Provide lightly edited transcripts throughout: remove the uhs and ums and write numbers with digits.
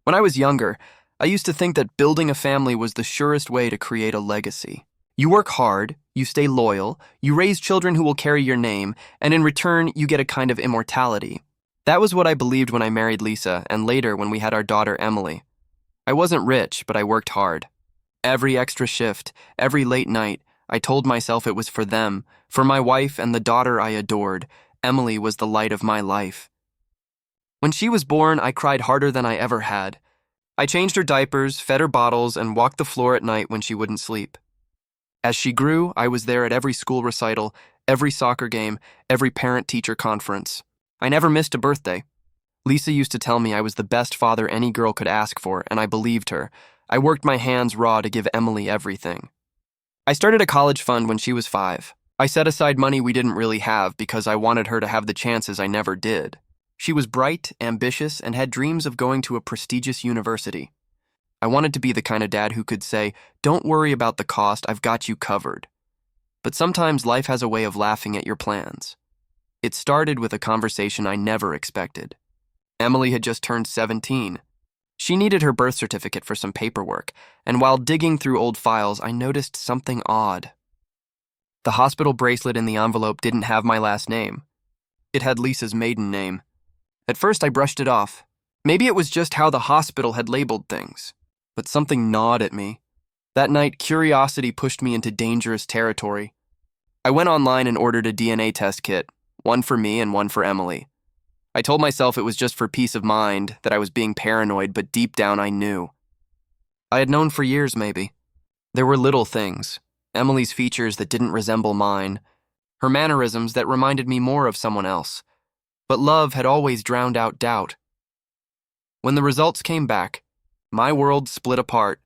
When I was younger, I used to think that building a family was the surest way to create a legacy. You work hard, you stay loyal, you raise children who will carry your name, and in return, you get a kind of immortality. That was what I believed when I married Lisa, and later when we had our daughter Emily. I wasn't rich, but I worked hard. Every extra shift, every late night, I told myself it was for them, for my wife and the daughter I adored. Emily was the light of my life. When she was born, I cried harder than I ever had. I changed her diapers, fed her bottles, and walked the floor at night when she wouldn't sleep. As she grew, I was there at every school recital, every soccer game, every parent-teacher conference. I never missed a birthday. Lisa used to tell me I was the best father any girl could ask for, and I believed her. I worked my hands raw to give Emily everything. I started a college fund when she was 5. I set aside money we didn't really have because I wanted her to have the chances I never did. She was bright, ambitious, and had dreams of going to a prestigious university. I wanted to be the kind of dad who could say, "Don't worry about the cost, I've got you covered." But sometimes life has a way of laughing at your plans. It started with a conversation I never expected. Emily had just turned 17. She needed her birth certificate for some paperwork, and while digging through old files, I noticed something odd. The hospital bracelet in the envelope didn't have my last name. It had Lisa's maiden name. At first, I brushed it off. Maybe it was just how the hospital had labeled things. But something gnawed at me. That night, curiosity pushed me into dangerous territory. I went online and ordered a DNA test kit, one for me and one for Emily. I told myself it was just for peace of mind, that I was being paranoid, but deep down I knew. I had known for years, maybe. There were little things. Emily's features that didn't resemble mine. Her mannerisms that reminded me more of someone else. But love had always drowned out doubt. When the results came back, my world split apart.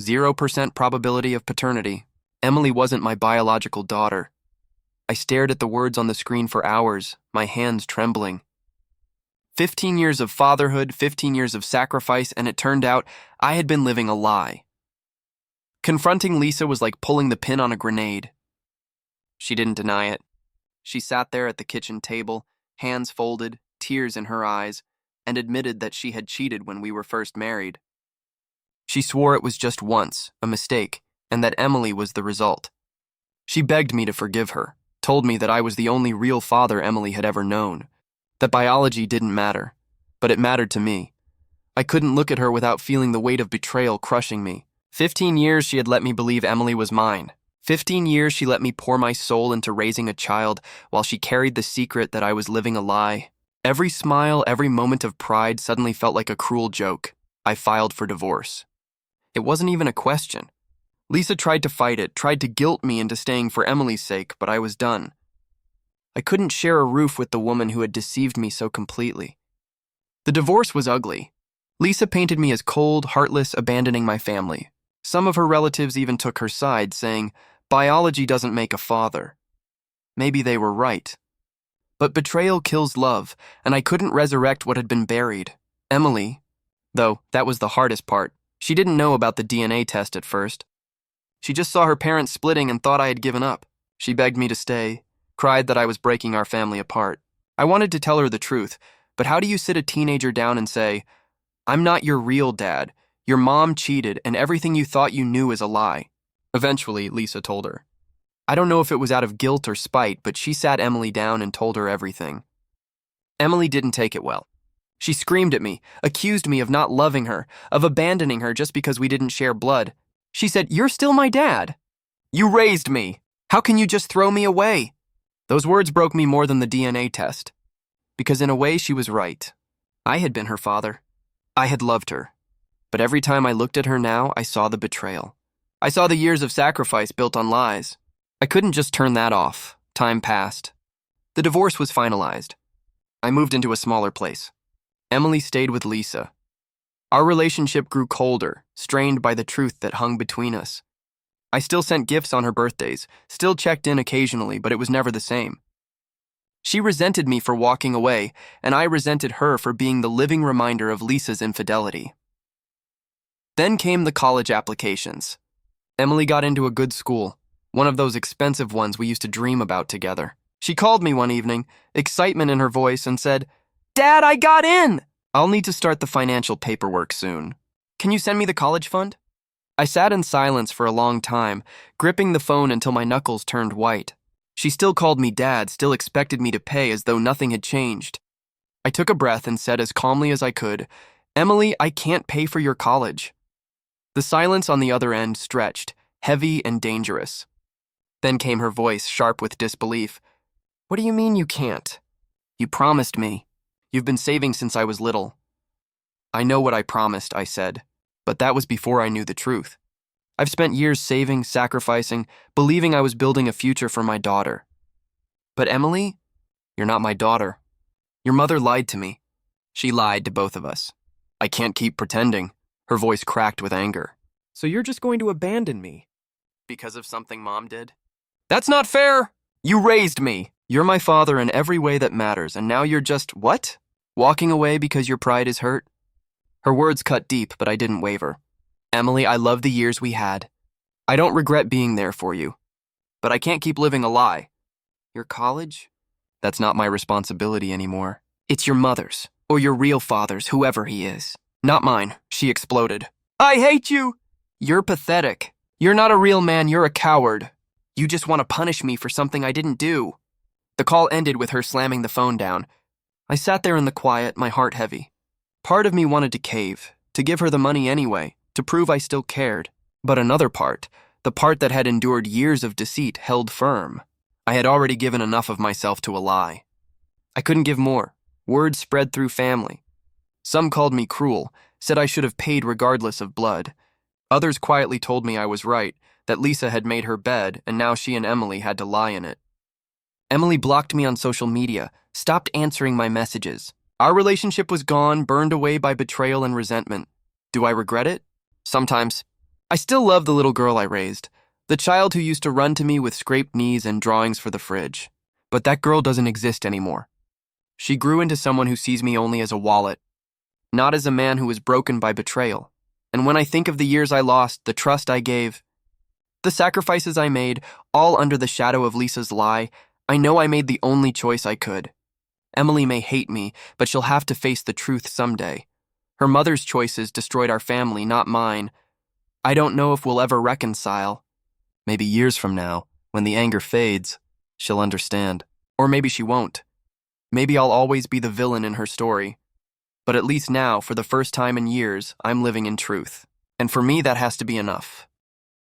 0% probability of paternity. Emily wasn't my biological daughter. I stared at the words on the screen for hours, my hands trembling. 15 years of fatherhood, 15 years of sacrifice, and it turned out I had been living a lie. Confronting Lisa was like pulling the pin on a grenade. She didn't deny it. She sat there at the kitchen table, hands folded, tears in her eyes, and admitted that she had cheated when we were first married. She swore it was just once, a mistake, and that Emily was the result. She begged me to forgive her, told me that I was the only real father Emily had ever known, that biology didn't matter, but it mattered to me. I couldn't look at her without feeling the weight of betrayal crushing me. 15 years she had let me believe Emily was mine. 15 years she let me pour my soul into raising a child while she carried the secret that I was living a lie. Every smile, every moment of pride suddenly felt like a cruel joke. I filed for divorce. It wasn't even a question. Lisa tried to fight it, tried to guilt me into staying for Emily's sake, but I was done. I couldn't share a roof with the woman who had deceived me so completely. The divorce was ugly. Lisa painted me as cold, heartless, abandoning my family. Some of her relatives even took her side, saying, "Biology doesn't make a father." Maybe they were right. But betrayal kills love, and I couldn't resurrect what had been buried. Emily, though, that was the hardest part. She didn't know about the DNA test at first. She just saw her parents splitting and thought I had given up. She begged me to stay, cried that I was breaking our family apart. I wanted to tell her the truth, but how do you sit a teenager down and say, "I'm not your real dad. Your mom cheated, and everything you thought you knew is a lie"? Eventually, Lisa told her. I don't know if it was out of guilt or spite, but she sat Emily down and told her everything. Emily didn't take it well. She screamed at me, accused me of not loving her, of abandoning her just because we didn't share blood. She said, "You're still my dad. You raised me. How can you just throw me away?" Those words broke me more than the DNA test. Because in a way, she was right. I had been her father. I had loved her. But every time I looked at her now, I saw the betrayal. I saw the years of sacrifice built on lies. I couldn't just turn that off. Time passed. The divorce was finalized. I moved into a smaller place. Emily stayed with Lisa. Our relationship grew colder, strained by the truth that hung between us. I still sent gifts on her birthdays, still checked in occasionally, but it was never the same. She resented me for walking away, and I resented her for being the living reminder of Lisa's infidelity. Then came the college applications. Emily got into a good school, one of those expensive ones we used to dream about together. She called me one evening, excitement in her voice, and said, "Dad, I got in!" I'll need to start the financial paperwork soon. Can you send me the college fund? I sat in silence for a long time, gripping the phone until my knuckles turned white. She still called me dad, still expected me to pay as though nothing had changed. I took a breath and said as calmly as I could, "Emily, I can't pay for your college." The silence on the other end stretched, heavy and dangerous. Then came her voice, sharp with disbelief. "What do you mean you can't? You promised me. You've been saving since I was little." "I know what I promised," I said, but that was before I knew the truth. I've spent years saving, sacrificing, believing I was building a future for my daughter. But Emily, you're not my daughter. Your mother lied to me. She lied to both of us. I can't keep pretending. Her voice cracked with anger. "So you're just going to abandon me? Because of something Mom did?" "That's not fair! You raised me! You're my father in every way that matters, and now you're just, what? Walking away because your pride is hurt?" Her words cut deep, but I didn't waver. "Emily, I love the years we had. I don't regret being there for you. But I can't keep living a lie. Your college? That's not my responsibility anymore. It's your mother's, or your real father's, whoever he is. Not mine," she exploded. "I hate you! You're pathetic. You're not a real man, you're a coward. You just want to punish me for something I didn't do." The call ended with her slamming the phone down. I sat there in the quiet, my heart heavy. Part of me wanted to cave, to give her the money anyway, to prove I still cared. But another part, the part that had endured years of deceit, held firm. I had already given enough of myself to a lie. I couldn't give more. Word spread through family. Some called me cruel, said I should have paid regardless of blood. Others quietly told me I was right, that Lisa had made her bed and now she and Emily had to lie in it. Emily blocked me on social media, stopped answering my messages. Our relationship was gone, burned away by betrayal and resentment. Do I regret it? Sometimes. I still love the little girl I raised, the child who used to run to me with scraped knees and drawings for the fridge. But that girl doesn't exist anymore. She grew into someone who sees me only as a wallet, not as a man who was broken by betrayal. And when I think of the years I lost, the trust I gave, the sacrifices I made, all under the shadow of Lisa's lie, I know I made the only choice I could. Emily may hate me, but she'll have to face the truth someday. Her mother's choices destroyed our family, not mine. I don't know if we'll ever reconcile. Maybe years from now, when the anger fades, she'll understand. Or maybe she won't. Maybe I'll always be the villain in her story. But at least now, for the first time in years, I'm living in truth. And for me, that has to be enough.